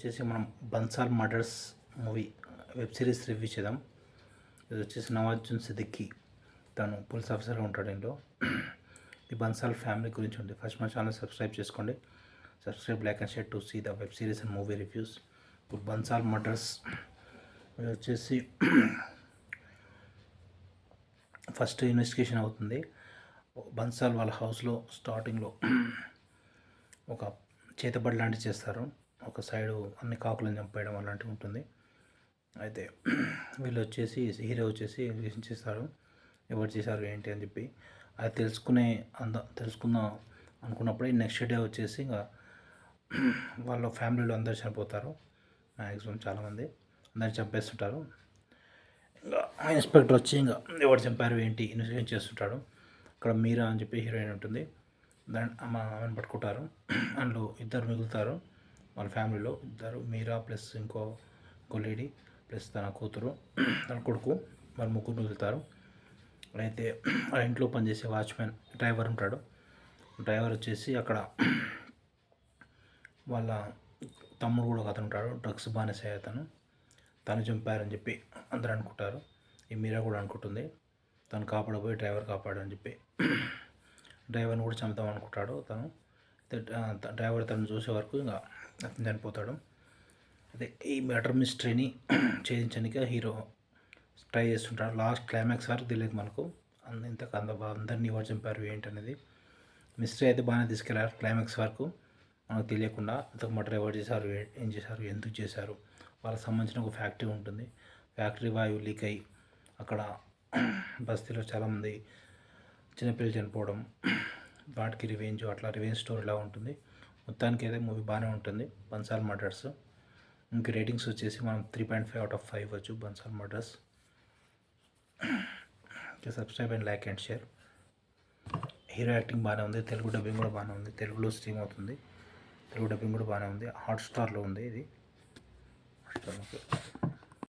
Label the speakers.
Speaker 1: వచ్చేసి మనం Bansal murders movie web series review చేద్దాం. ఇది వచ్చేసి నవాజుద్దీన్ సిద్దికీ, తను పోలీస్ ఆఫీసర్గా ఉంటాడు. ఇంట్లో ఈ బన్సాల్ ఫ్యామిలీ గురించి ఉంది. ఫస్ట్ మా ఛానల్ సబ్స్క్రైబ్ చేసుకోండి. Subscribe, like and share to see the web series and movie reviews. ఇప్పుడు బన్సాల్ మర్డర్స్ ఇది వచ్చేసి ఫస్ట్ ఇన్వెస్టిగేషన్ అవుతుంది. బన్సాల్ వాళ్ళ హౌస్లో స్టార్టింగ్లో ఒక చేతబడి లాంటివి చేస్తారు. ఒక సైడు అన్ని కాకులను చంపేయడం అలాంటివి ఉంటుంది. అయితే వీళ్ళు వచ్చేసి హీరో వచ్చేసి ఇన్వెస్టిగేషన్ చేస్తారు, ఎవరు చేశారు ఏంటి అని చెప్పి. అది తెలుసుకుందాం అనుకున్నప్పుడే నెక్స్ట్ డే వచ్చేసి ఇంకా వాళ్ళ ఫ్యామిలీలో అందరు చనిపోతారు. మ్యాక్సిమం చాలామంది అందరిని చంపేస్తుంటారు. ఇంకా ఇన్స్పెక్టర్ వచ్చి ఇంకా ఎవరు చంపారు ఏంటి ఇన్వెస్టిగేషన్ చేస్తుంటాడు. అక్కడ మీరా అని చెప్పి హీరోయిన్ ఉంటుంది. దాన్ని ఆమెను పట్టుకుంటారు. అందులో ఇద్దరు మిగులుతారు వాళ్ళ ఫ్యామిలీలో. ఇద్దరు, మీరా ప్లస్ ఇంకో లేడీ ప్లస్ తన కూతురు, తన కొడుకు, వాళ్ళ ముగ్గురు మిగులుతారు. అయితే ఆ ఇంట్లో పనిచేసే వాచ్మెన్ డ్రైవర్ ఉంటాడు. డ్రైవర్ వచ్చేసి అక్కడ వాళ్ళ తమ్ముడు కూడా ఒక అతను ఉంటాడు, డ్రగ్స్ బానిస తను చంపారని చెప్పి అందరూ అనుకుంటారు. ఈ మీరా కూడా అనుకుంటుంది తను కాపాడబోయి డ్రైవర్ కాపాడని చెప్పి. డ్రైవర్ని కూడా చంపుతాం అనుకుంటాడు తను. డ్రైవర్ తను చూసే వరకు ఇంకా అతను చనిపోతాడు. అదే ఈ మర్డర్ మిస్టరీని ఛేదించడానికి హీరో ట్రై చేస్తుంటాడు. లాస్ట్ క్లైమాక్స్ వరకు తెలియదు మనకు. అందరినీ ఎవరు చంపారు ఏంటి అనేది మిస్టరీ అయితే బాగానే తీసుకెళ్ళారు. క్లైమాక్స్ వరకు మనకు తెలియకుండా ఇంతకు మర్డర్ ఎవరు చేశారు, ఏం చేశారు, ఎందుకు చేశారు, వాళ్ళకి సంబంధించిన ఒక ఫ్యాక్టరీ ఉంటుంది. ఫ్యాక్టరీ వాయువు లీక్ అయ్యి అక్కడ బస్తీలో చాలామంది చిన్నపిల్లలు చనిపోవడం, వాటికి రివెంజ్, అట్లా రివెంజ్ స్టోరీలా ఉంటుంది. మొత్తానికి అయితే మూవీ బాగానే ఉంటుంది. బన్సాల్ మర్డర్స్ ఇంక రేటింగ్స్ వచ్చేసి మనం 3.5/5 ఇవ్వచ్చు. Bansal murders. Subscribe and like and share. Hero acting బాగానే ఉంది. తెలుగు డబ్బింగ్ కూడా బాగానే ఉంది. తెలుగులో స్ట్రీమ్ అవుతుంది. తెలుగు డబ్బింగ్ కూడా బాగానే ఉంది. హాట్స్టార్లో ఉంది ఇది. హాట్స్టార్